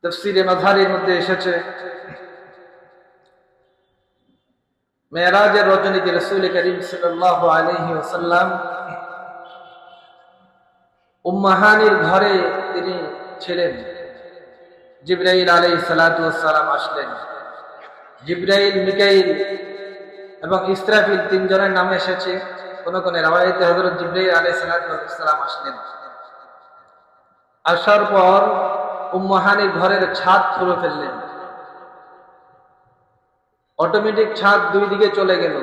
তাফসীরে মাযহারির মধ্যে এসেছে মেরাজের রজনীতে রাসূল করিম সাল্লাল্লাহু আলাইহি ওয়াসাল্লাম উম্মাহানির ঘরে তিনি ছিলেন। জিবরাইল আলাইহিস সালাতু ওয়াস সালাম আসলেন। জিবরাইল, মিকাইল এবং ইসরাফিল তিনজনের নাম এসেছে। কোন কোন রাওয়ায়াতে হযরত জিবরাইল আলাইহিস সালাতু ওয়াস সালাম আসলেন। আসার পর উম্মাহানির ঘরের ছাদ খুলে ফেললেন। অটোমেটিক ছাদ দুই দিকে চলে গেল।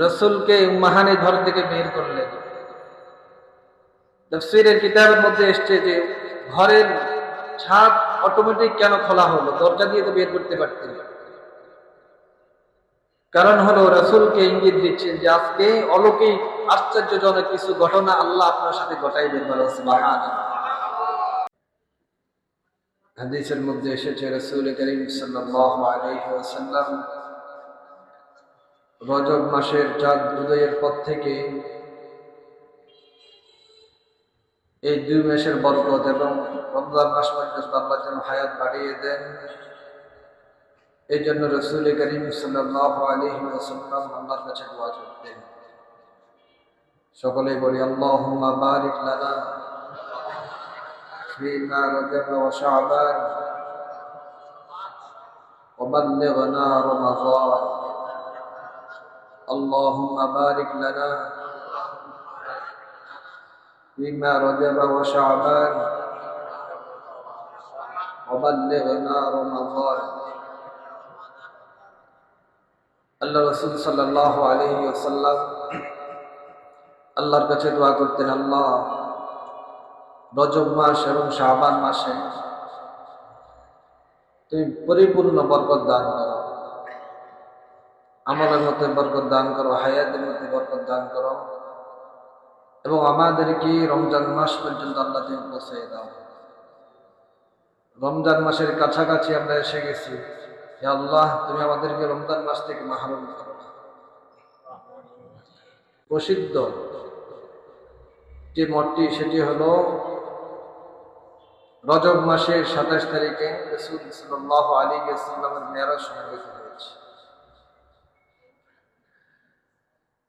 রাসূলকে উম্মাহানির ঘর থেকে বের করলেন। তাফসীরের কিতাবের মধ্যে এসেছে যে ঘরের ছাদ অটোমেটিক কেন খোলা হলো, দরজা দিয়ে তো বের করতে পারতেন। কারণ হলো রাসূলকে ইঙ্গিত দিচ্ছেন যে আজকে অলৌকিক আশ্চর্যজনক কিছু ঘটনা আল্লাহ আপনার সাথে ঘটাইবেন। সুবহানাল্লাহ। হাদিসের মধ্যে এসেছে রাসূল করিম সাল্লাল্লাহু আলাইহি ওয়াসাল্লাম রজব মাসের চাঁদ উদয়ের পর থেকে এই দুই মাসের বরকত এবং রমজান মাস পর্যন্ত আল্লাহ যেন হায়াত বাড়িয়ে দেন, এই জন্য রাসূল করিম সাল্লাল্লাহু আলাইহি ওয়াসাল্লাম আল্লাহর কাছে দোয়া করতেন। সকলেই বলি আল্লাহুম্মা বারিক লানা ফিমা রাজাব ওয়া শাবান ওয়া বাল্লিগনা রমাদান। আল্লাহুম্মা বারিক লানা فيما رجب وشعبان وبلغنا رمضان। আল্লাহ রাসূল সাল্লাল্লাহু আলাইহি ওয়াসাল্লাম আল্লাহর কাছে দোয়া করতেন, আল্লাহ রজব মাস এবং শাবান মাসে তুমি পরিপূর্ণ বরকত দান করো, আমলের মধ্যে বরকত দান করো, হায়াতের মধ্যে বরকত দান করো এবং আমাদেরকে রমজান মাস পর্যন্ত আল্লাহ তুমি পৌঁছে দাও। রমজান মাসের কাছাকাছি আমরা এসে গেছি, হে আল্লাহ তুমি আমাদেরকে রমজান মাস থেকে মাহরুম করো। প্রসিদ্ধ যে মঠটি সেটি হলো রজব মাসের ২৭ তারিখে রাসূল সাল্লাল্লাহু আলাইহি ওয়াসাল্লামের মেরাজ সংঘটিত হয়েছে।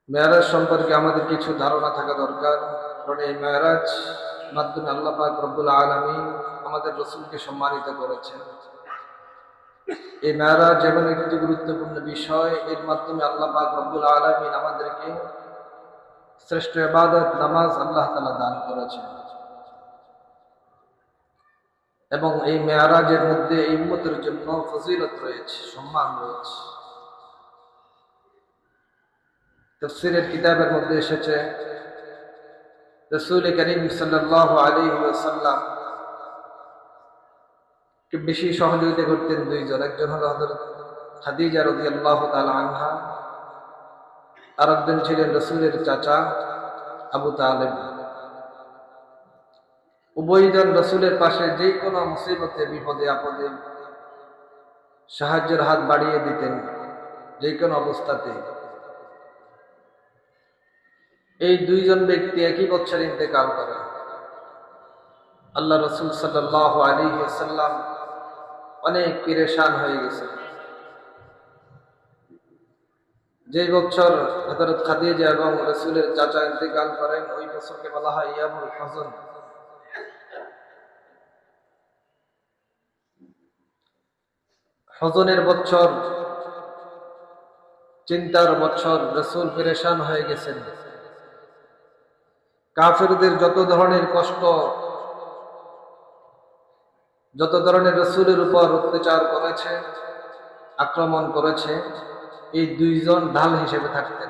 মেরাজ সম্পর্কে আমাদের কিছু ধারণা থাকা দরকার, কারণ এই মেরাজ মাধ্যমে আল্লাহ পাক রব্বুল আলামিন আমাদের রাসূলকে সম্মানিত করেছেন। এই মেরাজ এমন একটি গুরুত্বপূর্ণ বিষয়, এর মাধ্যমে আল্লাহ পাক রব্বুল আলামিন আমাদেরকে শ্রেষ্ঠ ইবাদত নামাজ আল্লাহ তাআলা দান করেছেন এবং এই মেরাজের মধ্যে এই উম্মতের জন্য ফজিলত রয়েছে, সম্মান রয়েছে। তাফসীরের কিতাবের মধ্যে এসেছে রাসূল করিম সাল্লাল্লাহু আলাইহি ওয়াসাল্লাম কে বেশি সহযোগিতা করতেন দুইজন। একজন হলো হযরত খাদিজা রাদিয়াল্লাহু তাআলা আনহা, আর একজন ছিলেন রাসূলের চাচা আবু তালেব। উভয়জন রাসূলের পাশে যে কোনো মুসিবতে বিপদে আপদে সাহায্যের হাত বাড়িয়ে দিতেন যে কোনো অবস্থাতে। এই দুইজন ব্যক্তি একই বছর ইন্তেকাল করেন। আল্লাহ রাসূল সাল্লাল্লাহু আলাইহি ওয়াসাল্লাম অনেক পেরেশান হয়ে গেছেন। যে বছর হযরত খাদিজা এবং রাসূলের চাচা ইন্তেকাল করেন, ওই বছরকে বলা হয় ইয়ামুল হযন। হযনের বছর, চিন্তার বছর। রাসূল পেরেশান হয়ে গেছেন। কাফেরদের যত ধরনের কষ্ট, যত ধরনের রাসূলের উপর অত্যাচার করেছে, আক্রমণ করেছে, এই দুইজন ঢাল হিসেবে থাকতেন।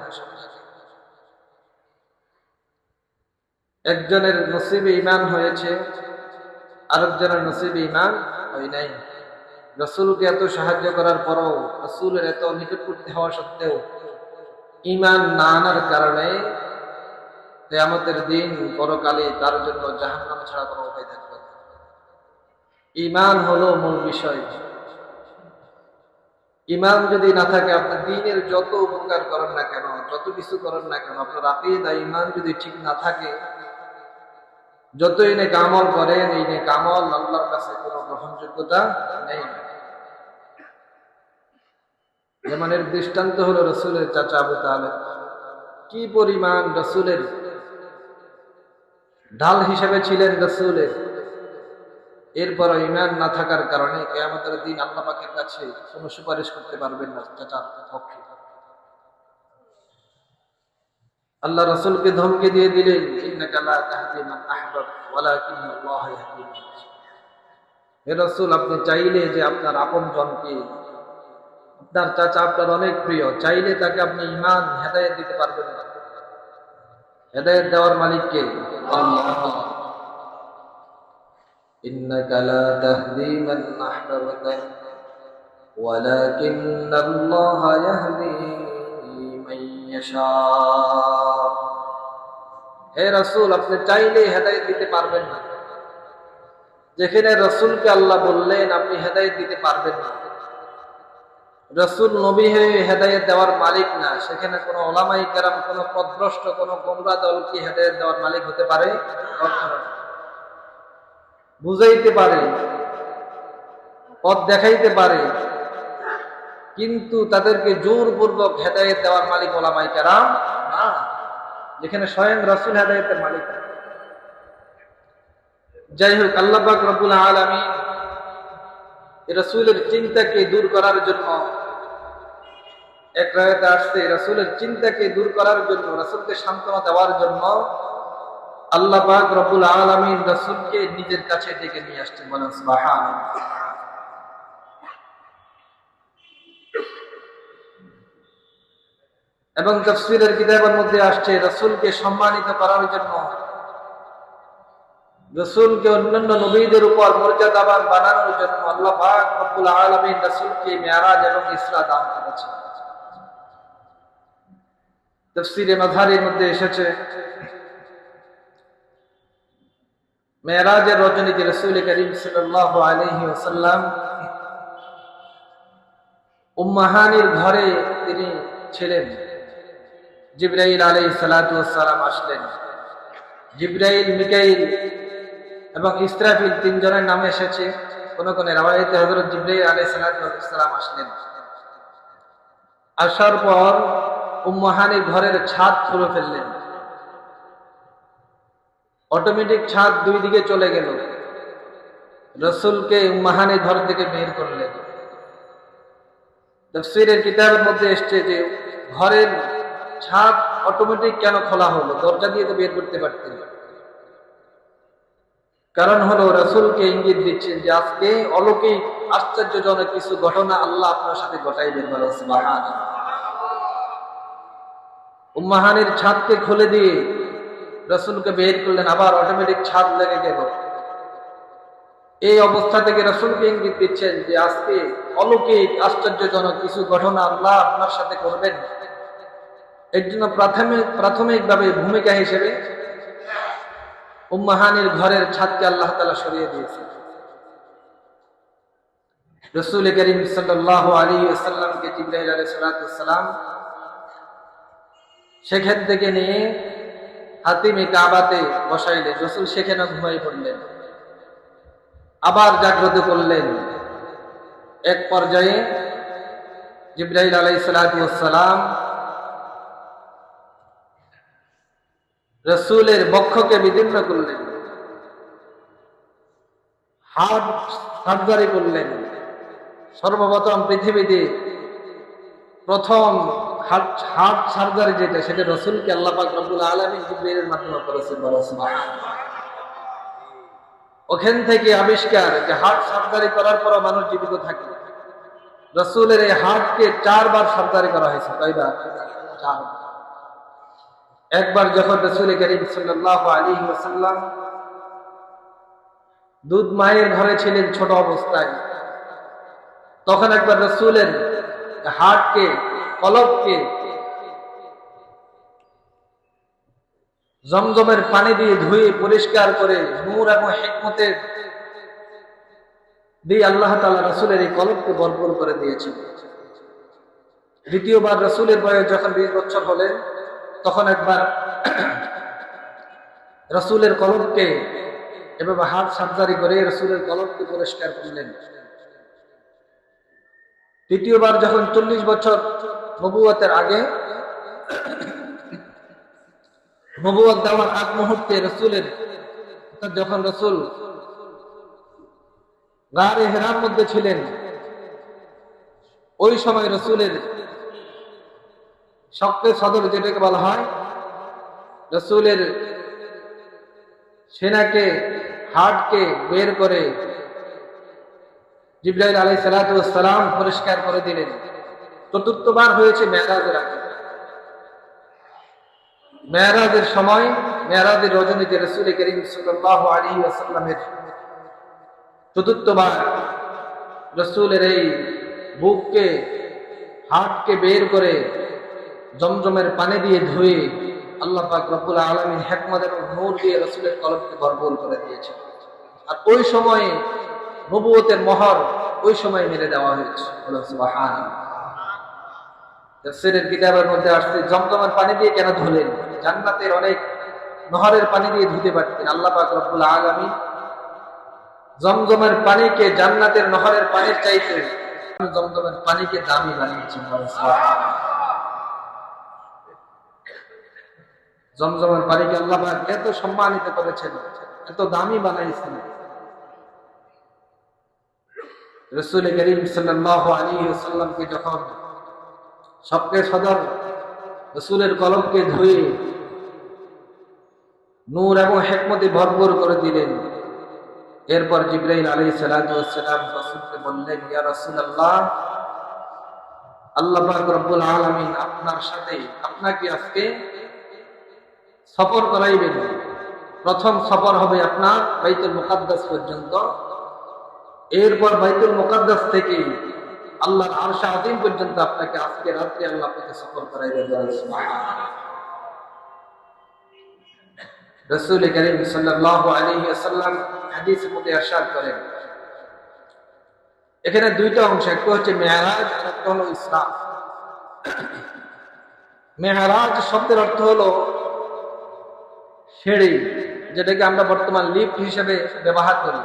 একজনের নসিবে ঈমান হয়েছে, আরেকজনের নসিবে ঈমান হয় নাই। রাসূলকে এত সাহায্য করার পরও, রাসূলের এত নিকটবর্তী হওয়া সত্ত্বেও ঈমান না আনার কারণে কিয়ামতের দিন পরকালে তার জন্য জাহান্নাম ছাড়া কোনো উপায় থাকবে না। ঈমান হলো মূল বিষয়। ঈমান যদি না থাকে, আপনার দ্বীনের যত উপকার করেন না কেন, যত কিছু করেন না কেন, আপনার আকীদা ঈমান যদি ঠিক না থাকে, যতই নেক আমল করেন, এই নেক আমল আল্লাহর কাছে কোনো গ্রহণযোগ্যতা নেই। যেমন এর দৃষ্টান্ত হলো রাসূলের চাচা আবু তালেব। কি পরিমাণ রাসূলের ঢাল হিসেবে ছিলেন রাসূলের, এরপর ঈমান না থাকার কারণে কিয়ামতের দিন আল্লাহ পাকের কাছে কোনো সুপারিশ করতে পারবেন না চাচার পক্ষে। আল্লাহ রাসূলকে ধমকি দিয়ে দিলেন, ইন্নাকা লা তাহদি মান আহবাব ওয়ালাকিন্নাল্লাহ ইয়াহদি মান ইয়াশা। হে রাসূল, আপনি চাইলে যে আপনার আপনজনকে, আপনার চাচা আপনার অনেক প্রিয়, চাইলে তাকে আপনি ঈমান হেদায়েত দিতে পারবেন না। হেদায়েত দেওয়ার মালিক কে? আল্লাহ। ইন্নাকা লা তাহদি মান আহবাবতা ওয়ালাকিন্নাল্লাহ ইয়াহদি মান ইয়াশা। হে রাসূল, আপনি চাইলে হেদায়েত দিতে পারবেন না। যেখানে রাসূলকে আল্লাহ বললেন আপনি হেদায়েত দিতে পারবেন না, রাসূল নবী হয়ে হেদায়েত দেওয়ার মালিক না, সেখানে কোনো উলামায়ে কেরাম, কোনো পথভ্রষ্ট, কোনো গোমরাহ দল কি হেদায়েত দেওয়ার মালিক হতে পারে? বুঝাইতে পারে, পথ দেখাইতে পারে, কিন্তু তাদেরকে জোরপূর্বক হেদায়েত দেওয়ার মালিক উলামায়ে কেরাম না, যেখানে স্বয়ং রাসূল হেদায়েতের মালিক। যাই হোক, আল্লাহ পাক রব্বুল আলামিন রাসূলের চিন্তাকে দূর করার জন্য, এক রায়াতে আসছে রাসূলের চিন্তাকে দূর করার জন্য, রাসূলকে সান্ত্বনা দেওয়ার জন্য আল্লাহ পাক রব্বুল আলামিন রাসূলকে নিজের কাছে ডেকে নিয়ে আসছেন। বলেন সুবহানাল্লাহ। এবং তাফসীরের কিতাবের মধ্যে আসছে রাসূলকে সম্মানিত করার জন্য, রাসূলকে অন্যান্য নবীদের উপর মর্যাদাবান বানানোর জন্য আল্লাহ পাক রব্বুল আলামিন রাসূলকে মিরাজ এবং ইসরা দান করেছেন। তাফসীরে মাযহারের মধ্যে এসেছে মিরাজের রজনীতে রাসূল করিম সাল্লাল্লাহু আলাইহি ওয়াসাল্লাম উম্মাহানির ঘরে তিনি ছিলেন। জিবরাইল আলাইহিস সালাতু ওয়াস সালাম আসলেন। জিবরাইল, মিকাইল এবং ইসরাফিল তিনজনের নামে এসেছে। কোন কোন রাওয়ায়াতে হযরত জিবরাইল আলাইহিস সালাতু ওয়াস সালাম আসলেন। আসার পর উম্মাহানির ঘরের ছাদ খুলে ফেললেন। অটোমেটিক ছাদ দুই দিকে চলে গেল। রাসূলকে উম্মাহানির ঘর থেকে বের করলেন। তাফসীরের কিতাবের মধ্যে এসেছে যে ঘরের ছাদ অটোমেটিক কেন খোলা হলো, দরজা দিয়ে তো বের করতে পারতেন। কারণ হলো রাসূলকে ইঙ্গিত দিচ্ছেন যে আজকে অলৌকিক আশ্চর্যজনক কিছু ঘটনা আল্লাহ আপনার সাথে ঘটাইবেন। বলেন সুবহানাল্লাহ। উম্মাহানির ছাদকে খুলে দিয়ে রাসূলকে বের করলেন, আবার অটোমেটিক ছাদ লেগে গেল। এই অবস্থা থেকে রাসূলকে ইঙ্গিত দিচ্ছেন যে আজকে অলৌকিক আশ্চর্যজনক কিছু ঘটনা আল্লাহ আপনার সাথে করবেন। এর জন্য প্রাথমিকভাবে ভূমিকা হিসেবে উম্মাহানির ঘরের ছাদকে আল্লাহ তাআলা সরিয়ে দিয়েছে। রাসূল করিম সাল্লাল্লাহু আলাইহি ওয়াসাল্লামকে জিবরাইল আলাইহিস সালাতু ওয়াস সালাম সেখান থেকে নিয়ে হাতিমে কাবাতে বসাইলেন। রাসূল সেখানে ঘুমিয়ে পড়লেন, আবার জাগ্রত করলেন। এক পর্যায়ে জিবরাইল আলাইহিস সালাতু ওয়াস সালাম রাসূলের বক্ষকে বিদীর্ণ করলেন, হার্ট সার্জারি করলেন। সর্বপ্রথম পৃথিবীতে প্রথম হার্ট সার্জারি যেটা, সেটা রাসূলকে আল্লাহ পাক রব্বুল আলামিন জিবরাইলের মাধ্যমে করেছেন। বলেন সুবহানাল্লাহ। ওখান থেকে আবিষ্কার যে হার্ট সার্জারি করার পর মানুষ জীবিত থাকে। রাসূলের এই হার্টকে 4 বার সার্জারি করা হয়েছে। কয়বার? 4 বার। একবার যখন রাসূল করিম সাল্লাল্লাহু আলাইহি ওয়াসাল্লাম দুধ মায়ের ঘরে ছিলেন ছোট অবস্থায়, তখন একবার রাসূলের হার্টকে, কলবকে জমজমের পানি দিয়ে ধুয়ে পরিষ্কার করে নূর এবং হিকমতের দিয়ে আল্লাহ তাআলা রাসূলের এই কলবকে ভরপুর করে দিয়েছেন। দ্বিতীয়বার রাসূলের বয়স যখন 20 বছর হলেন, তখন একবার রাসূলের কলবকে এভাবে হার্ট সার্জারি করে রাসূলের কলবকে পরিষ্কার করলেন। তৃতীয়বার যখন 40 বছর নবুয়তের আগে, নবুয়ত দেওয়ার আগ মুহূর্তে রাসূলের, যখন রাসূল গারে হেরার মধ্যে ছিলেন, ওই সময় রাসূলের শক্তে সদর যেটাকে বলা হয়, রাসূলের সেনাকে, হার্টকে বের করে জিবরাইল আলাইহিস সালাতু ওয়াস সালাম পরিষ্কার করে দিলেন। চতুর্থবার হয়েছে মেরাজের আগে। মেরাজের সময়, মেরাজের রজনীতে রাসূল করিম সাল্লাল্লাহু আলাইহি ওয়াসাল্লামের চতুর্থবার রাসূলের এই বুককে, হার্টকে বের করে জমজমের পানি দিয়ে ধুয়ে আল্লাহ পাক রব্বুল আলামিন হিকমত এবং নূর দিয়ে রাসূলের কলবকে ভরপুর করে দিয়েছেন। আর ওই সময়ে নবুয়তের মোহর ওই সময় মেরে দেওয়া হয়েছে। সুবহানাল্লাহ। তাফসীরের কিতাবের মধ্যে আসছে, জমজমের পানি দিয়ে কেন ধুলেন? জান্নাতের অনেক নহরের পানি দিয়ে ধুতে পারতেন। আল্লাহ পাক রব্বুল আলামিন জমজমের পানিকে জান্নাতের নহরের পানির চাইতে জমজমের পানিকে দামি বানিয়েছেন। জমজমের পানিকে আল্লাহ পাক এত সম্মানিত করেছেন, এত দামি বানাইছেন। রাসূল করিম সাল্লাল্লাহু আলাইহি ওয়াসাল্লামকে যখন সবকে সদর রাসূলের কলবকে ধুয়ে নূর এবং হিকমতে ভরপুর করে দিলেন, এরপর জিবরাইল আলাইহিস সালাতু ওয়াস সালাম রাসূলকে বললেন, ইয়া রাসূলুল্লাহ, আল্লাহ পাক রব্বুল আলামিন আপনার সাথে, আপনাকে আজকে সফর করাইবেন। প্রথম সফর হবে আপনার বাইতুল মুকাদ্দাস পর্যন্ত, এরপর বাইতুল মুকাদ্দাস থেকে আল্লাহর আরশ আযীম পর্যন্ত আপনাকে আজকে রাতে আল্লাহ আপনাকে সফর করাইবেন। রাসূল করিম সাল্লাল্লাহু আলাইহি ওয়াসাল্লাম হাদিসের মধ্যে ইরশাদ করেন, এখানে দুইটা অংশ, একটা হচ্ছে মেরাজ আর একটা হলো ইসরা। মেরাজ শব্দের অর্থ হলো সিঁড়ি, যেটাকে আমরা বর্তমান লিফট হিসেবে ব্যবহার করি।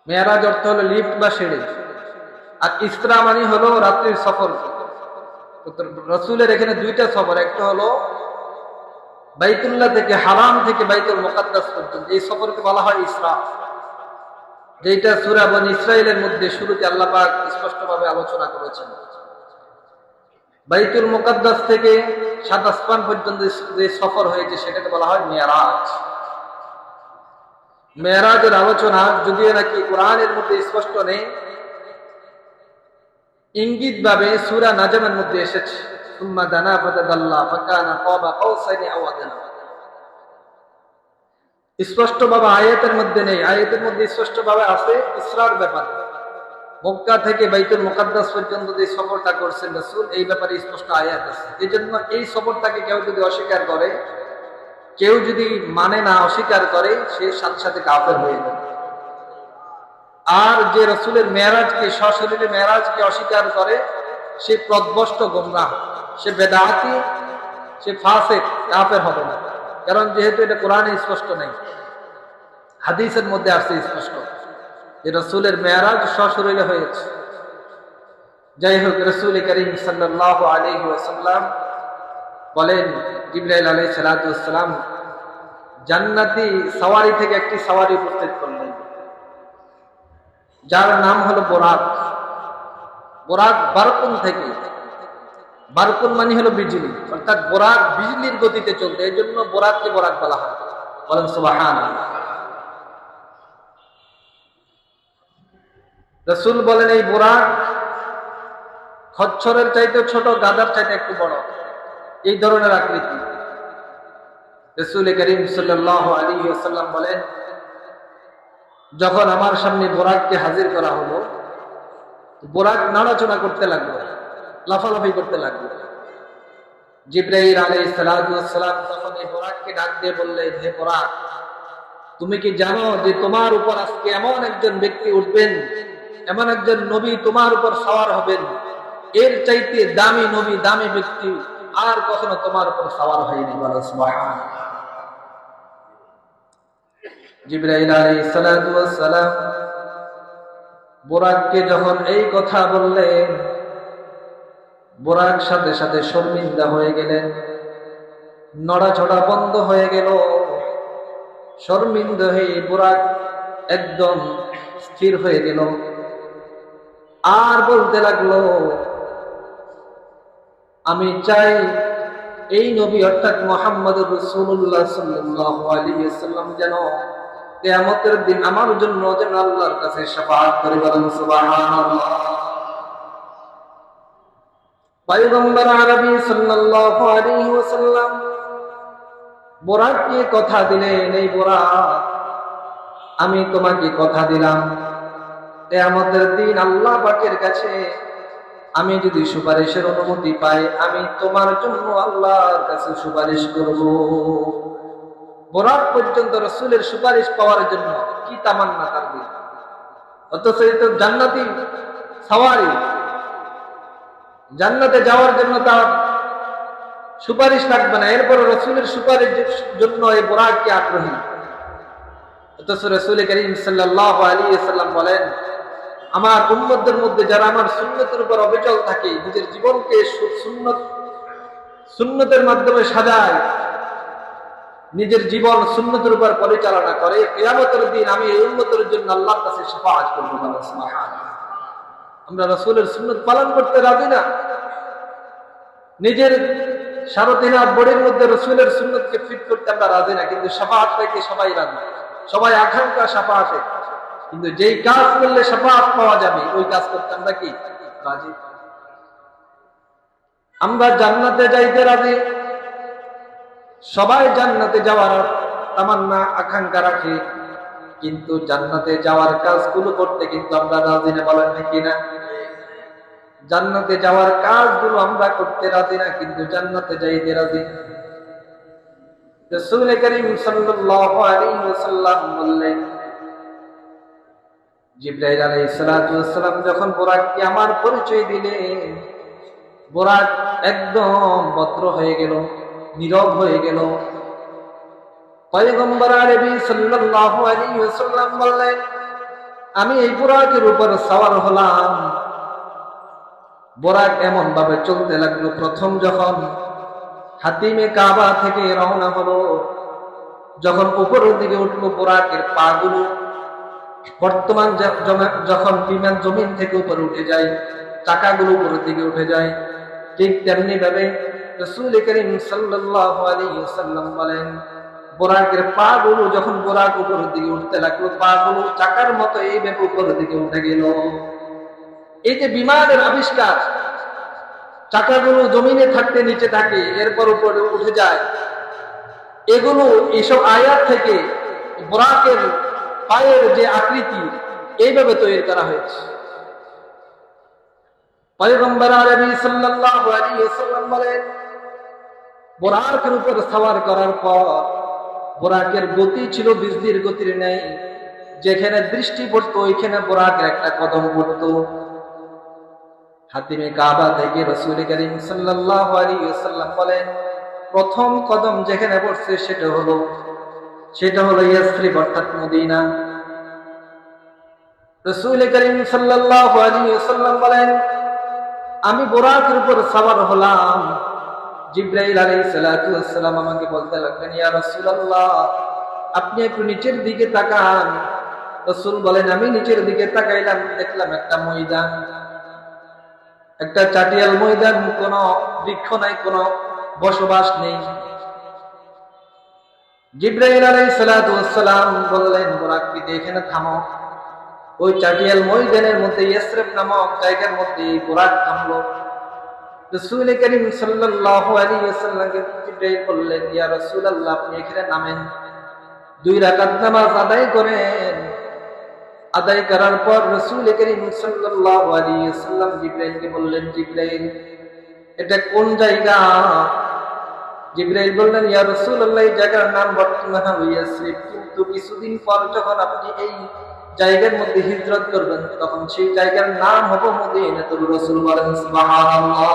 মেরাজ অর্থ হলো লিফট বা সিঁড়ি। আর ইসরা মানে হলো রাত্রির সফর। রাসূলের এখানে দুইটা সফর, একটা হলো বাইতুল্লাহ থেকে, হারাম থেকে বাইতুল মুকাদ্দাস পর্যন্ত, এই সফরকে বলা হয় ইসরা, যেটা সূরা বনী ইসরাঈলের মধ্যে শুরুতে আল্লাহ পাক স্পষ্টভাবে আলোচনা করেছেন। বাইতুল মুকাদ্দাস থেকে সাত আসমান পর্যন্ত যে সফর হয়েছে সেটাকে বলা হয় মেরাজ। মেরাজের আলোচনা যদিও নাকি কোরআনের মধ্যে স্পষ্ট নেই, ইঙ্গিত ভাবে সূরা নাজমের মধ্যে এসেছে, সুম্মা দানা ফাতাদাল্লা ফাকানা কাবা কাউসাইনি আও আদনা। স্পষ্টভাবে আয়াতের মধ্যে নেই, আয়াতের মধ্যে স্পষ্টভাবে আছে ইসরার ব্যাপার। মক্কা থেকে বাইতুল মুকাদ্দাস পর্যন্ত যে সফরটা করছেন রাসূল, এই ব্যাপারে স্পষ্ট আয়াত আছে। এই জন্য এই সফরটাকে কেউ যদি অস্বীকার করে, কেউ যদি মানে না, অস্বীকার করে, সে সাথে সাথে কাফের হয়ে যাবে। আর যে রাসূলের মেরাজকে, সশরীরে মেরাজকে অস্বীকার করে, সে পথভ্রষ্ট, গোমরাহ, সে বেদাতি, সে ফাসিক, কাফের হবে না। কারণ যেহেতু এটা কোরআনে স্পষ্ট নেই, হাদিসের মধ্যে আসছে স্পষ্ট যে রাসূলের মেরাজ সশরীরে হয়েছে। যাই হোক, রাসূল করিম সাল্লাল্লাহু আলাইহি ওয়াসাল্লাম বলেন, জিবরাইল আলাইহিস সালাতু ওয়াস সালাম জান্নাতি সওয়ারি থেকে একটি সওয়ারি উপস্থিত করলেন, যার নাম হলো বোরাক। বোরাক বারকুন থেকে, বারকুন মানে হলো বিজলি, অর্থাৎ বোরাক বিজলির গতিতে চলতে, এই জন্য বোরাককে বোরাক বলা হয়। বলেন সুবহানাল্লাহ। রাসূল বলেন, এই বোরাক খচ্চরের চাইতে ছোট, গাধার চাইতে একটু বড়, এই ধরনের আকৃতি। রাসূল করিম সাল্লাল্লাহু আলাইহি ওয়াসাল্লাম বলেন, যখন আমার সামনে বোরাককে হাজির করা হলো, বোরাক নাড়াচড়া করতে লাগলো, লাফালাফি করতে লাগলো। জিবরাইল আলাইহিস সালাতু ওয়াস সালাম তখন এই বোরাককে ডাক দিয়ে বললেন, হে বোরাক, তুমি কি জানো যে তোমার উপর আজকে এমন একজন ব্যক্তি উঠবেন, এমন একজন নবী তোমার উপর সওয়ার হবেন, এর চাইতে দামি নবী, দামি ব্যক্তি আর কখনো তোমার উপর সওয়ার হয়নি। বলো সুবহানাল্লাহ। জিবরাইল আলাইহিস সালাতু ওয়াস সালাম বুরাককে যখন এই কথা বললেন, বুরাক সাথে সাথে শর্মিন্দা হয়ে গেলেন, নড়াচড়া বন্ধ হয়ে গেল। শর্মিন্দা হয়ে বুরাক একদম স্থির হয়ে গেল, আর বলতে লাগলো, আমি চাই এই নবী অর্থাৎ মুহাম্মদুর রাসূলুল্লাহ সাল্লাল্লাহু আলাইহি ওয়াসাল্লাম যেন কিয়ামতের দিন আমার জন্য যেন আল্লাহর কাছে শাফাআত করে, বলেন সুবহানাল্লাহ। পয়গম্বর আরবী সাল্লাল্লাহু আলাইহি ওয়াসাল্লাম বুরাককে কথা দিলেন, এই বুরাক, আমি তোমাকে কথা দিলাম কিয়ামতের দিন আল্লাহ পাকের কাছে আমি যদি সুপারিশের অনুমতি পাই, আমি তোমার জন্য আল্লাহর কাছে সুপারিশ করব। বুরাক পর্যন্ত রাসূলের সুপারিশ পাওয়ার জন্য কি তামান্না তার দিল, অথচ এই তো জান্নাতি সওয়ারি, জান্নাতে যাওয়ার জন্য তার সুপারিশ লাগবে না, এরপর রাসূলের সুপারিশের জন্য এই বুরাক কি আগ্রহী। অথচ রাসূল করিম সাল্লাল্লাহু আলাইহি ওয়াসাল্লাম বলেন, আমার উম্মতদের মধ্যে যারা আমার সুন্নতের উপর অবিচল থাকে, নিজের জীবনকে সুন্নতের মাধ্যমে সাজায়, নিজের জীবন সুন্নতের উপর পরিচালনা করে, কিয়ামতের দিন আমি এই উম্মতের জন্য আল্লাহর কাছে শাফাআত করব। সুবহানাল্লাহ। আমরা রাসূলের সুন্নাত পালন করতে রাজি না, নিজের সারথিনা বডির মধ্যে রাসূলের সুন্নাতকে ফিট করতে আমরা রাজি না, কিন্তু শাফাআত পাইতে সবাই রাজি, সবাই আকাঙ্ক্ষা শাফাআতে, কিন্তু যেই কাজ করলে শাফাআত পাওয়া যাবে ওই কাজ করতে আমরা কি রাজি। আমরা জান্নাতে যাইতে রাজি, সবাই জান্নাতে যাওয়ার তামান্না আকাঙ্ক্ষা রাখে, কিন্তু জান্নাতে যাওয়ার কাজগুলো করতে কিন্তু আমরা রাজি না, বলেন ঠিক কিনা? জান্নাতে যাওয়ার কাজগুলো আমরা করতে রাজি না, কিন্তু জান্নাতে যাইতে রাজি। রাসূল করিম সাল্লাল্লাহু আলাইহি ওয়াসাল্লাম বললেন, জিবরাইল আলাইহিস সালাতু ওয়াস সালাম যখন বুরাককে আমার পরিচয় দিলেন, বুরাক একদম ভদ্র হয়ে গেল, নীরব হয়ে গেল। পয়গম্বর আরবী সাল্লাল্লাহু আলাইহি ওয়াসাল্লাম বললেন, আমি এই বুরাকের উপর সওয়ার হলাম। বুরাক এমন ভাবে চলতে লাগলো, প্রথম যখন হাতিমে কাবা থেকে রওনা হলো, যখন উপরের দিকে উঠলো, বুরাকের পাগুলো বর্তমান যখন বিমান জমিন থেকে উপরে উঠে যায়, চাকাগুলো উপরের দিকে উঠে যায়, ঠিক তেমনি ভাবে রাসূল করিম সাল্লাল্লাহু আলাইহি ওয়াসাল্লাম বলেন, বুরাকের পাগুলো যখন বুরাক উপরের দিকে উঠতে লাগলো, পাগুলো চাকার মতো এইভাবে উপরের দিকে উঠে গেল। এই যে বিমানের আবিষ্কার, চাকাগুলো জমিনে থাকতে নিচে থাকে, এরপর উপরে উঠে যায়, এগুলো এইসব আয়াত থেকে বুরাকের পায়ের যে আকৃতি এইভাবে তৈরি করা হয়েছে। পয়গম্বর আরবী সাল্লাল্লাহু আলাইহি ওয়াসাল্লাম বলেন, বুরাকের উপর সওয়ার করার পর বুরাকের গতি ছিল বিজলির গতির ন্যায়, যেখানে দৃষ্টি পড়তো ওইখানে বুরাকের একটা কদম পড়তো। হাতিমে কাবা থেকে রাসূল করিম সাল্লাল্লাহু আলাইহি ওয়াসাল্লাম বলেন, প্রথম কদম যেখানে পড়ছে সেটা হলো ইয়াসরিব অর্থাৎ মদিনা। রাসূল করিম সাল্লাল্লাহু আলাইহি ওয়াসাল্লাম বলেন, আমি বুরাকের উপর সওয়ার হলাম, জিবরাইল আলাইহিস সালাতু ওয়াস সালাম আমাকে বলতে লাগলেন, ইয়া রাসূলুল্লাহ, আপনি একটু নিচের দিকে তাকান। রাসূল বলেন, আমি নিচের দিকে তাকাইলাম, দেখলাম একটা ময়দান, একটা চাটিয়াল ময়দান, কোনো বৃক্ষ নাই, কোনো বসবাস নেই। জিবরাইল আলাইহিস সালাতু ওয়াস সালাম বললেন, বুরাককে এখানে থামো। ওই চাটিয়াল ময়দানের মধ্যে ইয়াসরিব নামক জায়গার মধ্যে বুরাক থামলো। রাসূল করিম সাল্লাল্লাহু আলাইহি ওয়াসাল্লামকে জিবরাইল বললেন, ইয়া রাসূলুল্লাহ, আপনি এখানে নামেন, 2 রাকাত নামাজ আদায় করেন। আদায় করার পর রাসূল করিম সাল্লাল্লাহু আলাইহি ওয়াসাল্লাম জিবরাইলকে বললেন, জিবরাইল, এটা কোন জায়গা? জিবরাইল বললেন, ইয়া রাসূলুল্লাহ, এই জায়গার নাম বর্তমানে ইয়াসরিব, কিন্তু কিছুদিন পর যখন আপনি এই জায়গার মধ্যে হিজরত করবেন, তখন সেই জায়গার নাম হবে মদিনাতুর রাসূল। বলেন সুবহানাল্লাহ।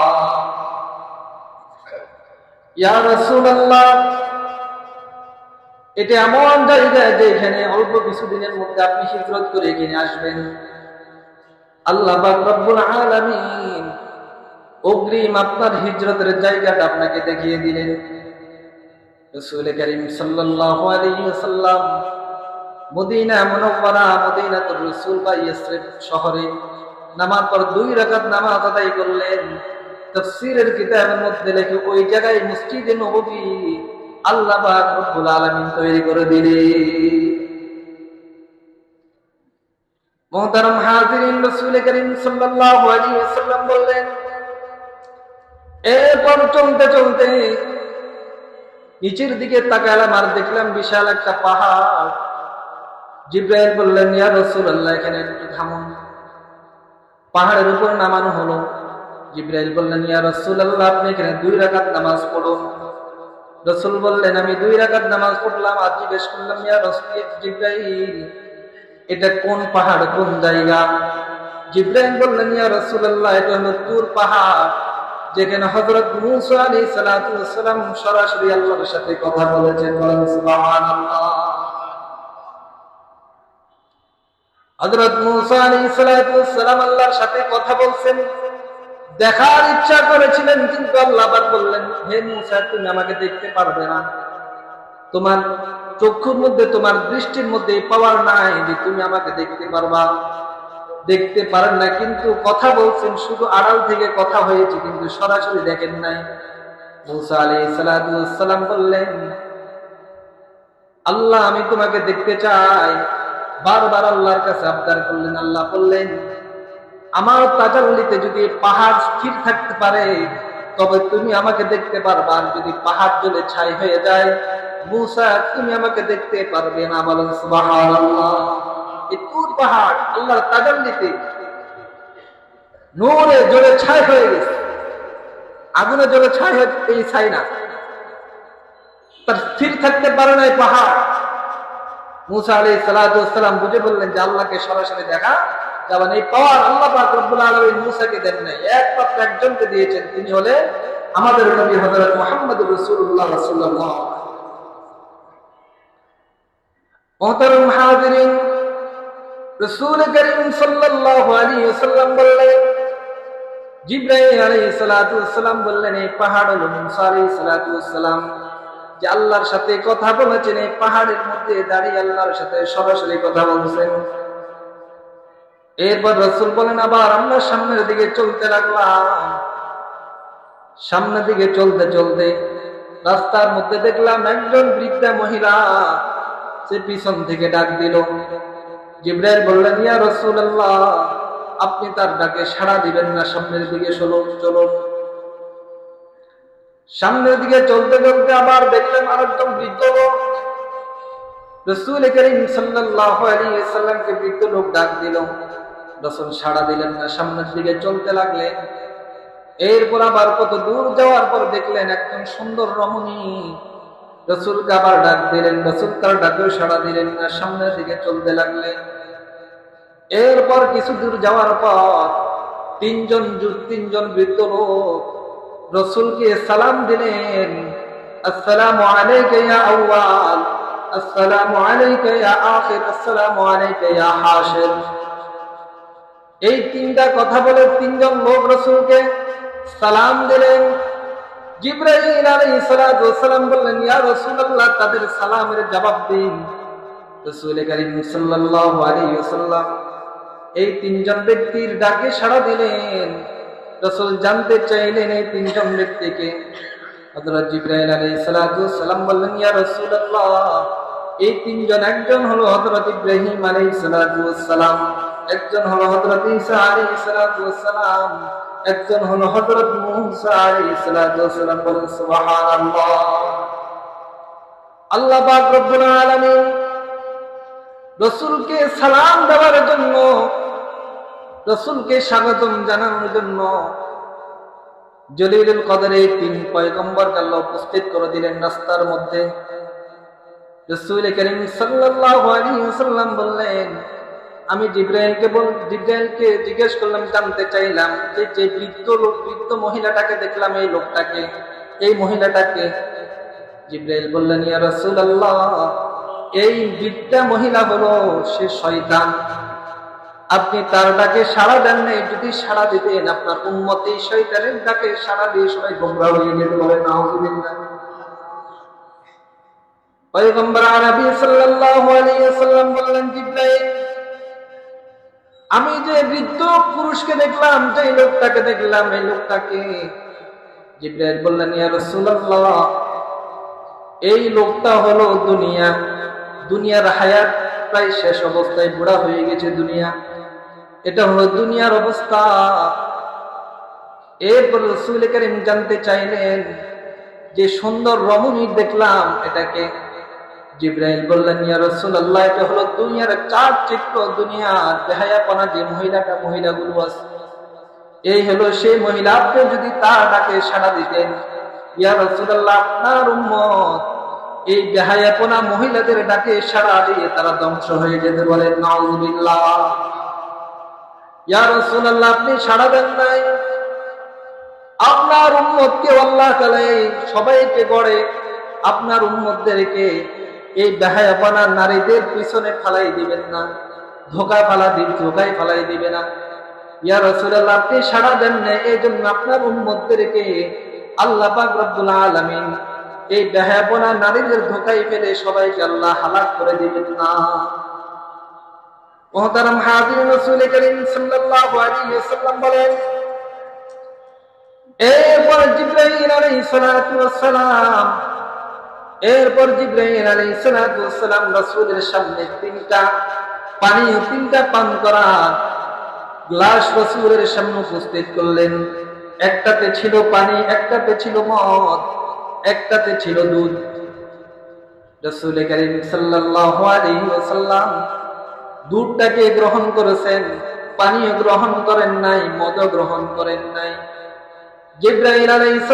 ইয়া রাসূলুল্লাহ, এটা এমন জায়গা যে এখানে অল্প কিছুদিনের মধ্যে আপনি হিজরত করে এখানে আসবেন। আল্লাহ পাক রব্বুল আলামিন অগ্রিম আপনার হিজরতের জায়গাটা আপনাকে দেখিয়ে দিলেন। রাসূল করিম সাল্লাল্লাহু আলাইহি ওয়াসাল্লাম মদিনা মুনাওয়ারা, মদিনাতুর রাসূল বা ইয়াসরিব শহরে নামার পর 2 রাকাত নামাজ আদায় করলেন। তাফসীরের কিতাবের মধ্যে লেখে ওই জায়গায় মসজিদে নববী আল্লাহ পাক রব্বুল আলামিন তৈরি করে দিলেন। মুহতারাম হাজিরিন, রাসূল করিম সাল্লাল্লাহু আলাইহি ওয়াসাল্লাম বললেন, এরপর চলতে চলতে নিচের দিকে তাকালাম আর দেখলাম বিশাল একটা পাহাড়। জিবরাইল বললেন, ইয়া রাসূলুল্লাহ, এখানে একটু থামুন। পাহাড়ের উপর নামানো হলো। জিবরাইল বললেন, ইয়া রাসূলুল্লাহ, আপনি এখানে 2 রাকাত নামাজ পড়ুন। রাসূল বললেন, আমি 2 রাকাত নামাজ পড়লাম। আর জিজ্ঞেস করলাম, ইয়া রাসূল জিবরাইল, এটা কোন পাহাড়, কোন জায়গা? জিবরাইল বললেন, ইয়া রাসূলুল্লাহ, এটা হলো তুর পাহাড়, যেখানে হযরত মূসা আলাইহিস সালাতু ওয়াস সালাম সরাসরি আল্লাহর সাথে কথা বলেছেন। বলেন সুবহানাল্লাহ। হযরত মূসা আলাইহিস সালাতু ওয়াস সালাম আল্লাহর সাথে কথা বলছেন, দেখার ইচ্ছা করেছিলেন, কিন্তু আল্লাহ পাক বললেন, হে মূসা, তুমি আমাকে দেখতে পারবে না। তোমার চক্ষুর মধ্যে, তোমার দৃষ্টির মধ্যে এই পাওয়ার নাই যে তুমি আমাকে দেখতে পারবা। দেখতে পারেন না, কিন্তু কথা বলছেন, শুধু আড়াল থেকে কথা হয়েছে, কিন্তু সরাসরি দেখেন নাই। মূসা আলাইহিস সালাতু ওয়াস সালাম বললেন, আল্লাহ, আমি তোমাকে দেখতে চাই। বারবার আল্লাহর কাছে আবদার করলেন। আল্লাহ বললেন, আমার তাজাল্লিতে যদি পাহাড় স্থির থাকতে পারে তবে তুমি আমাকে দেখতে পারবা, আর যদি পাহাড় জ্বলে ছাই হয়ে যায়, মূসা, তুমি আমাকে দেখতে পারবে না। বলেন সুবহানাল্লাহ। এই তুর পাহাড় আল্লাহর তাজাল্লিতে নূরে জ্বলে ছাই হয়ে গেছে। আগুনে জ্বলে ছাই হয়ে এই ছাই না, তার স্থির থাকতে পারে না এই পাহাড়। মূসা আলাইহিস সালাতু ওয়াস সালাম বুঝে বললেন যে আল্লাহকে সরাসরি দেখা যাবে না। এই পাওয়ার আল্লাহ পাক রব্বুল আলামিন মূসাকে দেন নাই, একমাত্র একজনকে দিয়েছেন, তিনি হলেন আমাদের নবী হযরত মুহাম্মদুর রাসূলুল্লাহ সাল্লাল্লাহু আলাইহি ওয়াসাল্লাম। মুহতারাম হাজিরিন, রাসূল করিম সাল্লাল্লাহু আলাইহি ওয়াসাল্লাম বললেন, জিবরাইল আলাইহিস সালাতু ওয়াস সালাম বললেন, এই পাহাড় হলো মূসা আলাইহিস সালাতু ওয়াস সালাম যে আল্লাহর সাথে কথা বলেছেন। এই পাহাড়ের মধ্যে দাঁড়িয়ে আল্লাহর সাথে সরাসরি কথা বলছেন। এরপর রাসূল বলেন, আবার আমরা সামনের দিকে চলতে লাগলাম। সামনের দিকে চলতে চলতে রাস্তার মধ্যে দেখলাম একজন বৃদ্ধা মহিলা, সে পিছন থেকে ডাক দিল। জিবরাইল বললেন, ইয়া রাসূলুল্লাহ, আপনি তার ডাকে সাড়া দিবেন না, সামনের দিকে চলুন। সামনের দিকে চলতে চলতে আবার দেখলাম আরেকজন বৃদ্ধ লোক। রাসূল করিম সাল্লাল্লাহু আলাইহি ওয়াসাল্লামকে বৃদ্ধ লোক ডাক দিল। রাসূল সাড়া দিলেন না, সামনের দিকে চলতে লাগলেন। এরপর আবার কত দূর যাওয়ার পর দেখলেন একজন সুন্দর রমণী। রাসূলকে আবার ডাক দিলেন, রাসূল তার ডাকেও সাড়া দিলেন না, সামনের দিকে চলতে লাগলেন। এরপর কিছু দূর যাওয়ার পর তিনজন বৃদ্ধ লোক রাসূলকে সালাম দিলেন, আসসালামু আলাইকা ইয়া আউয়াল, আসসালামু আলাইকা ইয়া আখির, আসসালামু আলাইকা ইয়া হাশির। এই তিনটা কথা বলে তিনজন লোক রাসূলকে সালাম দিলেন। জিবরাইল আলাইহিস সালাতু ওয়াস সালাম বললেন, ইয়া রাসূলুল্লাহ, তাদের সালামের জবাব দিন। রাসূল করিম সাল্লাল্লাহু আলাইহি ওয়াসাল্লাম এই তিনজন ব্যক্তির ডাকে সাড়া দিলেন। রাসূল জানতে চাইলেন এই তিনজন ব্যক্তিকে। হযরত জিবরাইল আলাইহিস সালাতু ওয়াস সালাম বললেন, ইয়া রাসূলুল্লাহ, এই তিনজন, একজন হলো হযরত ইব্রাহিম আলাইহিস সালাতু ওয়াস সালাম, একজন হলো হযরত ঈসা আলাইহিস সালাতু ওয়াস সালাম, একজন হলো হযরত মূসা আলাইহিস সালাতু ওয়াস সালাম। বলেন সুবহানাল্লাহ। আল্লাহ পাক রব্বুল আলামিন রাসূলকে সালাম দেওয়ার জন্য, রাসূলকে স্বাগতম জানানোর জন্য জলিলুল কদরে 3 পয়গম্বরকে আল্লাহ উপস্থিত করে দিলেন রাস্তার মধ্যে। রাসূল করিম সাল্লাল্লাহু আলাইহি ওয়াসাল্লাম বললেন, আমি জিবরাইলকে জিজ্ঞেস করলাম, জানতে চাইলাম যে বৃদ্ধ মহিলাটাকে দেখলাম, এই লোকটাকে, এই মহিলাটাকে। জিবরাইল বললেন, ইয়া রাসূলুল্লাহ, এই বৃদ্ধা মহিলা হলো সে শয়তান। আপনি তার ডাকে সাড়া দেন নাই, যদি সাড়া দিতেন আপনার উম্মত এই শয়তানের ডাকে সাড়া দিয়ে সবাই গোমরাহ হয়ে যেতে পারে। নাউযুবিল্লাহ। পয়গম্বর আরবি সাল্লাল্লাহু আলাইহি ওয়াসাল্লাম বললেন, জিবরাইল, আমি যে বৃদ্ধ পুরুষকে দেখলাম, যে লোকটাকে দেখলাম, এই লোকটাকে। জিবরাইল বললেন, ইয়া রাসূলুল্লাহ, এই লোকটা হলো দুনিয়ার হায়াত প্রায় শেষ অবস্থায়, বুড়া হয়ে গেছে দুনিয়া। এটা হলো দুনিয়ার অবস্থা। এরপর রাসূল কারীম জানতে চাইলেন, যে সুন্দর রমণী দেখলাম এটাকে? জিবরাইল বললেন, ইয়া রাসূলুল্লাহ, এটা হলো দুনিয়ার চার চিত্র, দুনিয়ার বেহায়াপনা যে মহিলাগুলো আছে, এই হলো সেই মহিলা। আপনি যদি তার ডাকে সাড়া দিতেন, ইয়া রাসূলুল্লাহ, আপনার উম্মত এই বেহায়াপনা মহিলাদের ডাকে সাড়া দিয়ে তারা ধ্বংস হয়ে যেতে বলে। নাউযুবিল্লাহ। ইয়া রাসূলুল্লাহ, আপনি সাড়া দেন নাই। আপনার উম্মতকে আল্লাহ তাআলা সবাইকে গড়ে আপনার উম্মতদেরকে এই বেহায়াপনা নারীদের পিছনে ফালাই দিবেন না, ধোকায় ফালাই দিবে না। ইয়া রাসূলুল্লাহ, আপনি সাড়া দেন না, এই জন্য আপনার উম্মতদেরকে আল্লাহ পাক রব্বুল আলামিন এই বেহায়াপনা নারীদের ধোকায় ফেলে সবাইকে আল্লাহ হালাক করে দিবেন না। মুহতারাম হাজিরিন, রাসূল করিম সাল্লাল্লাহু আলাইহি ওয়াসাল্লাম বলেন, এরপর জিবরাইল আলাইহিস সালাম রাসূলের সামনে তিনটা পান করা গ্লাস রাসূলের সামনে উপস্থিত করলেন। একটাতে ছিল পানি, একটাতে ছিল মদ, একটাতে ছিল দুধ। রাসূল করিম সাল্লাল্লাহু আলাইহি ওয়াসাল্লাম দুধটাকে গ্রহণ করেছেন, পানিও গ্রহণ করেন নাই, মদও গ্রহণ করেন নাই। জিবরাইল আলাইহিস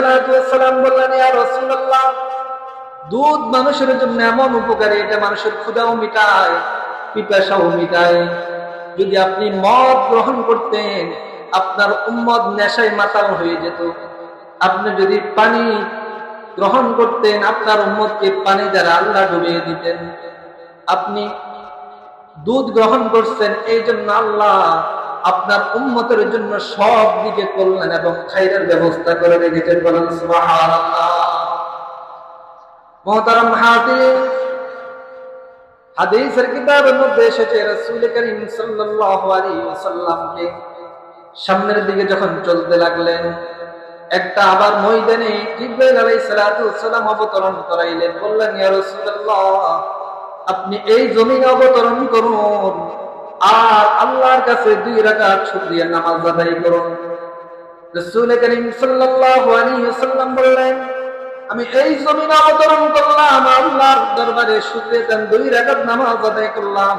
সালাম বললেন, ইয়া রাসূলুল্লাহ, দুধ মানুষের জন্য এমন উপকারী, এটা মানুষের ক্ষুধাও মিটায়, পিপাসাও মিটায়। যদি আপনি মদ গ্রহণ করতেন, আপনার উম্মত নেশায় মাতাল হয়ে যেত। আপনি যদি পানি গ্রহণ করতেন, আপনার উম্মতকে পানি দ্বারা আল্লাহ ডুবিয়ে দিতেন। আপনি দুধ গ্রহণ করছেন, এই জন্য আল্লাহ আপনার উম্মতের জন্য সব দিকে কল্যাণ এবং খাইরের ব্যবস্থা করে রেখেছেন। বলেন সুবহানাল্লাহ। মুহতারাম হাজিরিন, হাদিসের কিতাবের মধ্যে এসেছে, রাসূল করিম সাল্লাল্লাহু আলাইহি ওয়াসাল্লামকে সামনের দিকে যখন চলতে লাগলেন, একটা আবার ময়দানে জিবরাইল আলাইহিস সালাম অবতরণ করাইলেন। বললেন, ইয়া রাসূলুল্লাহ, আপনি এই জমিনে অবতরণ করুন আর আল্লাহর কাছে 2 রাকাত শুকরিয়া নামাজ আদায় করুন। রাসূল করিম সাল্লাল্লাহু আলাইহি ওয়াসাল্লাম বললেন, আমি এই জমিনে অবতরণ করলাম, আল্লাহর দরবারে শুকরিয়া 2 রাকাত নামাজ আদায় করলাম।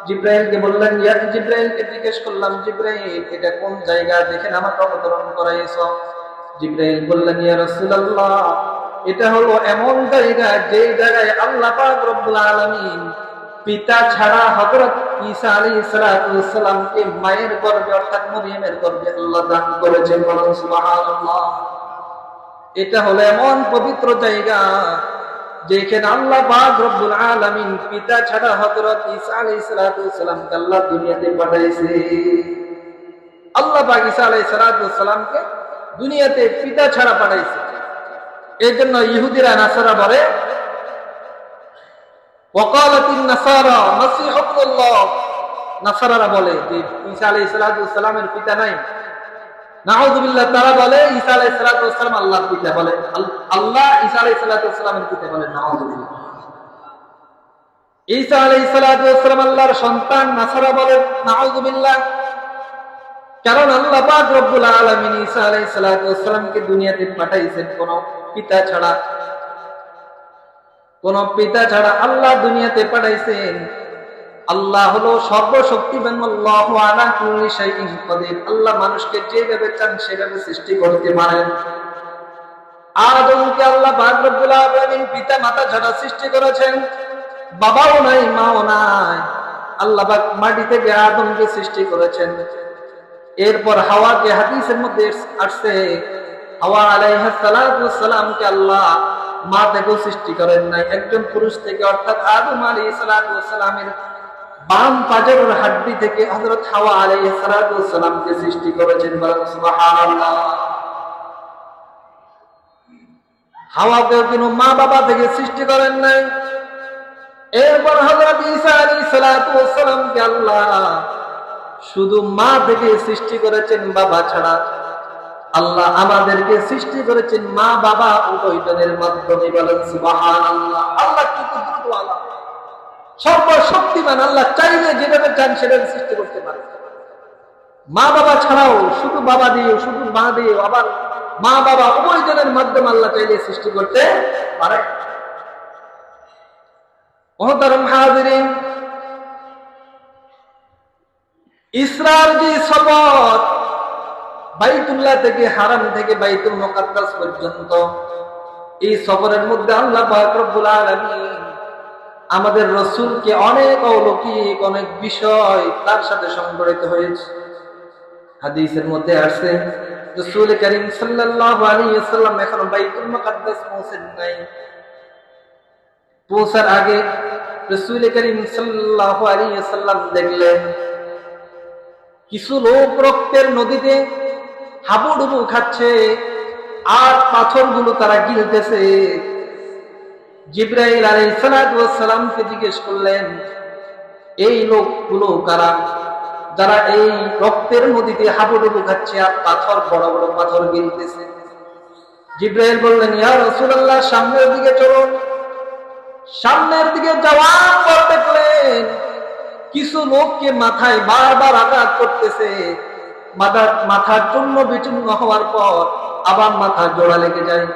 জিবরাইলকে বললেন, জিবরাইলকে জিজ্ঞেস করলাম, জিবরাইল, এটা কোন জায়গা দেখেন আমাকে অবতরণ করাইছো? জিবরাইল বললেন, ইয়া রাসূলুল্লাহ, এটা হলো এমন জায়গা, যে জায়গায় আল্লাহ পাক রব্বুল আলামিন পিতা ছাড়া হযরত ঈসা আলাইহিস সালামকে মায়ের গর্ভে অর্থাৎ মরিয়মের গর্ভে আল্লাহ দান করেছেন। বলেন সুবহানাল্লাহ। এটা হলো এমন পবিত্র জায়গা, যেখানে আল্লাহ পাক রব্বুল আলামিন পিতা ছাড়া হযরত ঈসা আলাইহিস সালামকে আল্লাহ দুনিয়াতে পাঠাইছে। আল্লাহ পাক ঈসা আলাইহিস সালামকে দুনিয়াতে পিতা ছাড়া পাঠাইছে। এই জন্য ইহুদিরা নাসারা বলে, ওয়াকালাতিন নাসারা মাসীহ ইবনুল্লাহ, নাসারারা বলে যে ঈসা আলাইহিস সালামের পিতা নাই। নাউযুবিল্লাহ, তারা বলে ঈসা আলাইহিস সালাম আল্লাহর পিতা, বলে আল্লাহ ঈসা আলাইহিস সালামের পিতা বলে। নাউযুবিল্লাহ। ঈসা আলাইহিস সালাম আল্লাহর সন্তান, নাসারা বলে। নাউযুবিল্লাহ। কারণ আল্লাহ পাক রব্বুল আলামিন ঈসা আলাইহিস সালামকে দুনিয়াতে পাঠাইছেন কোন পিতা ছাড়া আল্লাহ দুনিয়াতে পাঠাইছেন। আল্লাহ হলো সর্বশক্তিমান, আল্লাহু আলা কুল্লি শাইইন কাদির। আল্লাহ মানুষকে যেভাবে চান সেভাবে সৃষ্টি করতে পারেন। আদমকে আল্লাহ পাক রব্বুল আলামিন পিতা মাতা ছাড়া সৃষ্টি করেছেন, বাবাও নাই মাও নাই। আল্লাহ পাক মাটি থেকে আদমকে সৃষ্টি করেছেন। এরপর হাওয়াকে, হাদিসের মধ্যে আসছে, হাওয়া আলাইহিস সালামকে আল্লাহ মা থেকেও সৃষ্টি করেন নাই, একজন পুরুষ থেকে অর্থাৎ আদম আলাইহিস সালাতু ওয়াস সালামের বাম পাজরের হাড্ডি থেকে হযরত হাওয়া আলাইহিস সালাতু ওয়াস সালামকে সৃষ্টি করেছেন। বলেন সুবহানাল্লাহ। হাওয়াকেও কোনো মা বাবা থেকে সৃষ্টি করেন নাই। এরপর হযরত ঈসা আলাইহিস সালাতু ওয়াস সালামকে আল্লাহ শুধু মা থেকে সৃষ্টি করেছেন, বাবা ছাড়া। আল্লাহ আমাদেরকে সৃষ্টি করেছেন মা বাবা উভয়জনের মাধ্যমে। বলেন সুবহানাল্লাহ। আল্লাহ কি কুদরতওয়ালা, সর্বশক্তিমান। আল্লাহ চাইলে যেভাবে চান সেভাবে সৃষ্টি করতে পারে। মা বাবা ছাড়াও শুধু বাবা দিয়ে, শুধু মা দিয়ে, আবার মা বাবা উভয়জনের মাধ্যমে আল্লাহ চাইলে সৃষ্টি করতে পারে। মুহতারাম হাজিরিন, ইসরার যে সফর বাইতুল্লাহ থেকে, হারাম থেকে বাইতুল মুকাদ্দাস পর্যন্ত, এই সফরের মধ্যে আল্লাহ পাক রব্বুল আলামিন আমাদের রাসূলকে অনেক অলৌকিক অনেক বিষয় তার সাথে সংগঠিত হয়েছে। হাদিসের মধ্যে আসছে রাসূল করিম সাল্লাল্লাহু আলাইহি ওয়াসাল্লাম এখনো বাইতুল মুকাদ্দাস পৌঁছেন নাই। পৌঁছার আগে রাসূল করিম সাল্লাল্লাহু আলাইহি ওয়াসাল্লাম দেখলেন কিছু লোক রক্তের নদীতে হাবুডুবু খাচ্ছে আর পাথরগুলো তারা গিলতেছে। জিবরাইল আলাইহিস সালাতু ওয়াস সালামকে জিজ্ঞেস করলেন, এই লোকগুলো কারা যারা এই রক্তের নদীতে হাবুডুবু খাচ্ছে আর পাথর, বড় বড় পাথর গিলতেছে? জিবরাইল বললেন, ইয়া রাসূলুল্লাহ, সামনের দিকে চলুন। সামনের দিকে যাওয়ার পর দেখলেন কিছু লোককে মাথায় বারবার আঘাত করতেছে। মাথার চূর্ণ বিচূর্ণ হওয়ার পর আবার মাথা জোড়া লেগে যায়,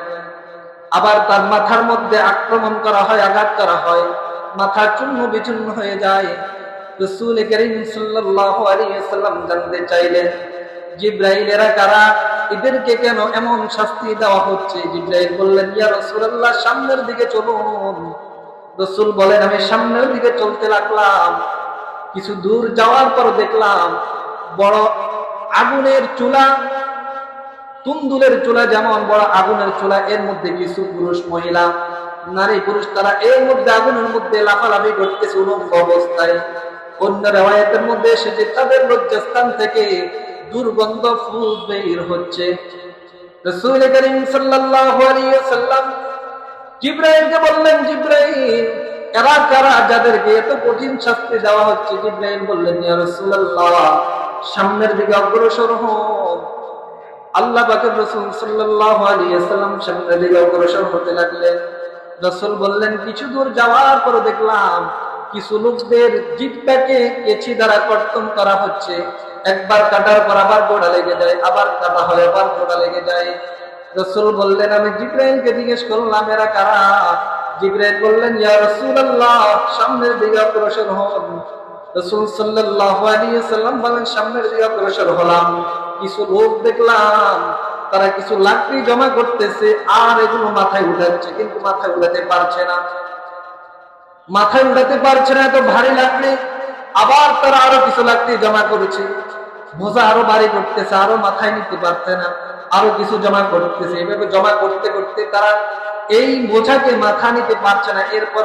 আবার তার মাথার মধ্যে আক্রমণ করা হয়, আঘাত করা হয়, মাথা চূর্ণ বিচূর্ণ হয়ে যায়। রাসূল করিম সাল্লাল্লাহু আলাইহি ওয়াসাল্লাম জানতে চাইলেন, জিবরাইল এরা কারা, এদেরকে কেন এমন শাস্তি দেওয়া হচ্ছে? জিবরাইল বললেন, ইয়া রাসূলুল্লাহ, সামনের দিকে চলুন। রাসূল বলেন, আমি সামনের দিকে চলতে লাগলাম। কিছু দূর যাওয়ার পর দেখলাম বড় আগুনের চুলা, তুন্দুলের চুলা, যেমন বড় আগুনের চুলা, এর মধ্যে কিছু পুরুষ মহিলা, নারী পুরুষ, তারা এর মধ্যে আগুনের মধ্যে লাফালাফি করতেছে উলঙ্গ অবস্থায়। অন্য রিওয়ায়াতের মধ্যে এসেছে তাদের লজ্জাস্থান থেকে দুর্গন্ধ ফুল বের হচ্ছে। রাসূল করিম সাল্লাল্লাহু আলাইহি ওয়াসাল্লাম জিবরাইলকে বললেন, জিবরাইল, এরা কারা যাদেরকে এত কঠিন শাস্তি দেওয়া হচ্ছে? জিবরাইল বললেন, ইয়া রাসূলুল্লাহ, সামনের দিকে অগ্রসর হন। আল্লাহ পাকের রাসূল সাল্লাল্লাহু আলাইহি ওয়াসাল্লাম সামনের দিকে অগ্রসর হতে লাগলেন। রাসূল বললেন, কিছু দূর যাওয়ার পর দেখলাম কিছু লোকদের জিহ্বাকে কেচি দ্বারা কর্তন করা হচ্ছে। একবার কাটার পর আবার গোড়া লেগে যায়, আবার কাটা হয়, আবার গোড়া লেগে যায়। রাসূল বললেন, আমি জিবরাইলকে জিজ্ঞেস করলাম, এরা কারা? জিবরাইল বললেন, ইয়া রাসূলুল্লাহ, সামনের দিকে অগ্রসর হন। রাসূল সাল্লাল্লাহু আলাইহি ওয়াসাল্লাম বলেন, সামনের দিকে অগ্রসর হলাম। কিছু লোক দেখলাম তারা কিছু লাকড়ি জমা করতেছে আর এগুলো মাথায় উঠাচ্ছে, কিন্তু মাথায় উঠাতে পারছে না, মাথায় উঠাতে পারছে না, এত ভারী লাকড়ি। আবার তারা আরো কিছু লাকড়ি জমা করেছে, বোঝা আরো ভারী করতেছে, আরো মাথায় নিতে পারছে না, আরো কিছু জমা করতেছে। এভাবে জমা করতে করতে তারা এই বোঝাকে মাথা নিতে পারছে না, এরপর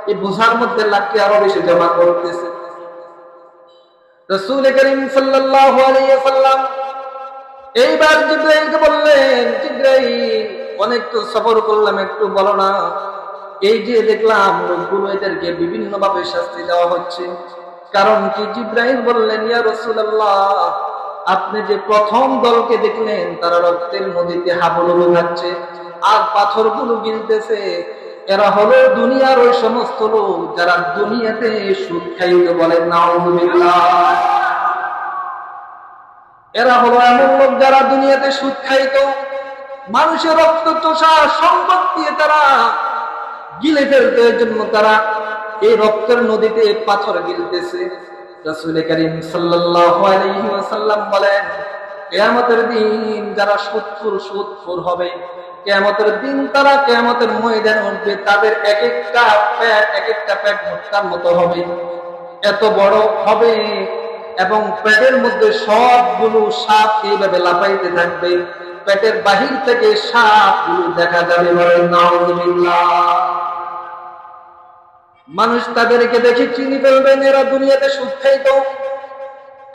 এই বোঝার মধ্যে লাকড়ি আরো বেশি জমা করতেছে। রাসূল করিম সাল্লাল্লাহু আলাইহি ওয়াসাল্লাম এইবার জিবরাইলকে বললেন, জিবরাইল, অনেক তো সফর করলাম, একটু বলো না, এই যে দেখলাম লোকগুলো, এদেরকে বিভিন্ন ভাবে শাস্তি দেওয়া হচ্ছে, কারণ কি? জিবরাইল বললেন, ইয়া রাসূলুল্লাহ, আপনি যে প্রথম দলকে দেখলেন তারা রক্তের নদীতে হাবুডুবু খাচ্ছে আর পাথরগুলো গিলতেছে, এরা হলো দুনিয়ার ওই সমস্ত লোক যারা দুনিয়াতে সুদ খাইত। বলেন নাউযুবিল্লাহ। এরা হলো এমন লোক যারা দুনিয়াতে সুদ খাইত, মানুষের রক্ত চোষা সম্পদ দিয়ে তারা গিলে ফেলতে, এর জন্য তারা এই রক্তের নদীতে পাথর গিলতেছে। রাসূল করিম সাল্লাল্লাহু আলাইহি ওয়াসাল্লাম বলেন, কিয়ামতের দিন যারা সুদখোর হবে, কিয়ামতের দিন তারা কিয়ামতের ময়দানে উঠবে, তাদের এক একটা পেট ভুট্টার মতো হবে, এত বড় হবে, এবং পেটের মধ্যে সবগুলো সাপ এইভাবে লাফাইতে থাকবে। পেটের বাহির থেকে সাপগুলো দেখা যাবে, বলেন নাউযুবিল্লাহ। মানুষ তাদেরকে দেখে চিনি ফেলবেন, এরা দুনিয়াতে সুদ খাইতো,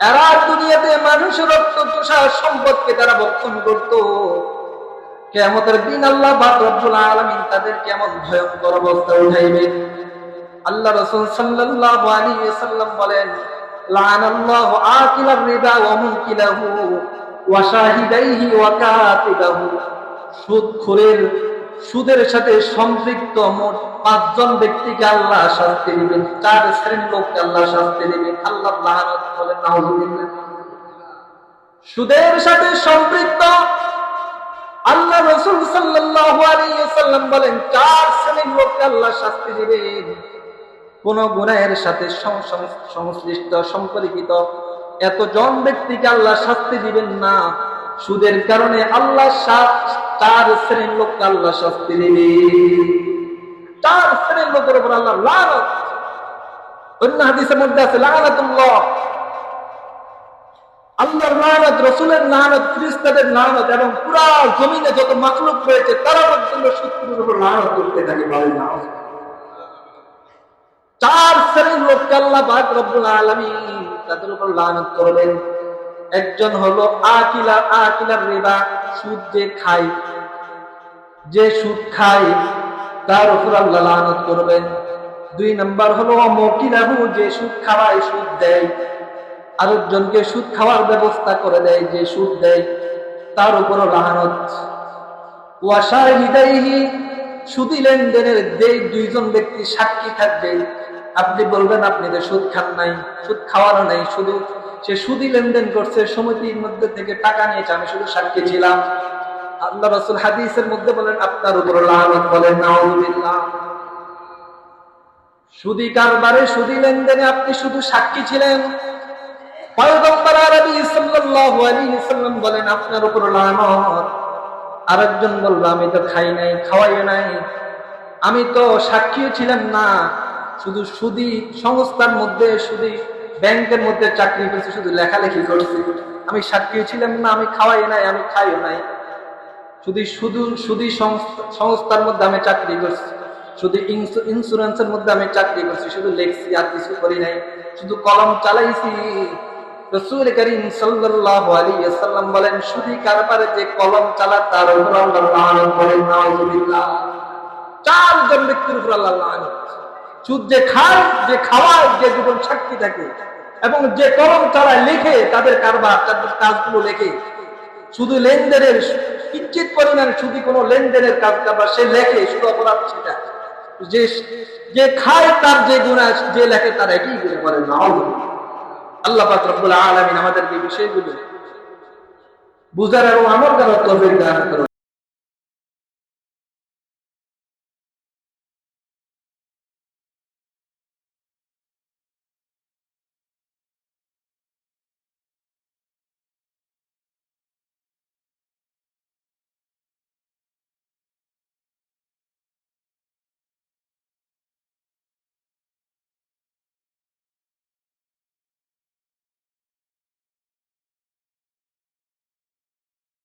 এরা দুনিয়াতে মানুষের রক্ত চোষা সম্পদকে তারা ভক্ষণ করত। কিয়ামতের দিন আল্লাহ পাক রব্বুল আলামিন তাদের কেমন ভয়ঙ্কর অবস্থা উঠাইবেন। আল্লাহ রাসূল সাল্লাল্লাহু আলাইহি ওয়াসাল্লাম বলেন, লাআনাল্লাহু আকিলার রিবা ওয়া মুনকিলাহু ওয়া শাহিদাইহি ওয়া কাতিবাহু। সুদখোরের, সুদের সাথে সম্পৃক্ত মোট 5 জন ব্যক্তিকে আল্লাহ শাস্তি দিবেন, 4 শ্রেণীর লোককে আল্লাহ শাস্তি দিবেন। আল্লাহ লাআনত, বলেন নাউযুবিল্লাহ। সুদের সাথে সম্পৃক্ত আল্লাহ রাসূল সাল্লাল্লাহু আলাইহি ওয়াসাল্লাম বলেন 4 শ্রেণীর লোককে আল্লাহ শাস্তি দিবেন। কোন গুনাহের সাথে সংশ্লিষ্ট সম্পর্কিত এতজন ব্যক্তিকে আল্লাহ শাস্তি দিবেন না। সুদের কারণে আল্লাহ 4 শ্রেণীর লোককে আল্লাহ শাস্তি দিবেন। 4 শ্রেণীর লোকের উপর আল্লাহ লানত। অন্য হাদিসের মধ্যে আছে লানাতুল্লাহ, আল্লাহর লানত, রাসূলের লানত, ফেরেশতাদের লানত এবং পুরা জমিনে যত মাখলুক রয়েছে তারা পর্যন্ত সুদের উপর লানত করতে থাকে, বলেন না। 4 শ্রেণীর লোককে আল্লাহ পাক রব্বুল আলামিন তাদের উপর লানত করবেন। একজন হলো আকিলার রিবা, সুদ যে খায়, যে সুদ খায় তার উপর আল্লাহ লানত করবেন। 2 নাম্বার হলো মুকিলাহু, যে সুদ খাওয়ায়, সুদ দেয়, আরেকজনকে সুদ খাওয়ার ব্যবস্থা করে দেয়, যে সুদ দেয় তার উপর লানত। ওয়া শাহিদাইহি, সুদি লেনদেনের যে 2 জন ব্যক্তি সাক্ষী থাকবে, আপনি বলবেন আপনি তো সুদ খান নাই, সুদ খাওয়ারও নাই, শুধু সে সুদি লেনদেন করছে, সমিতির মধ্যে থেকে টাকা নিয়েছে, আমি শুধু সাক্ষী ছিলাম। আল্লাহ রাসূল হাদিসের মধ্যে বলেন আপনার উপর লানত, বলেন নাউযুবিল্লাহ। সুদি কারবারে, সুদি লেনদেনে আপনি শুধু সাক্ষী ছিলেন, পয়গম্বর আরবি সাল্লাল্লাহু আলাইহি ওয়াসাল্লাম বলেন আপনার উপর লানত। আরেকজন বলবে আমি তো খাই নাই, খাওয়াই নাই, আমি তো সাক্ষীও ছিলাম না, শুধু সুদি সংস্থার মধ্যে, সুদি ব্যাংকের মধ্যে চাকরি করছি, শুধু লেখালেখি করছি, আমি সাক্ষীও ছিলাম না, আমি খাওয়াই নাই, আমি খাইও নাই। শুধু সুদি সংস্থার মধ্যে আমি চাকরি করছি, শুধু ইন্স্যুরেন্সের মধ্যে আমি চাকরি করছি, শুধু লেখছি আর কিছু করি নাই, শুধু কলম চালাইছি। রাসূল করিম সাল্লাল্লাহু আলাইহি ওয়াসাল্লাম বলেন সুদি কারবারে যে কলম চালায় তার উপর আল্লাহ লানত, বলেন নাউযুবিল্লাহ। 4 জন ব্যক্তির উপর আল্লাহ লানত। সুদ যে খায়, যে খাওয়ায়, যে জীবন সাক্ষী থাকে এবং যে কলম চালায়, লেখে, তাদের কারবার, তাদের কাজগুলো লেখে, শুধু লেনদেনের কিঞ্চিত পরিমাণ সুদি কোনো লেনদেনের কাজ কারবার সে লেখে, শুধু অপরাধ সেটা। যে খায় তার যে গুনাহ, যে লেখে তার একই গুনাহ, বলেন নাউযুবিল্লাহ। আল্লাহ পাক রব্বুল আলামিন আমাদেরকে বিষয়গুলো বুঝার এবং আমল করার তৌফিক দান করুন।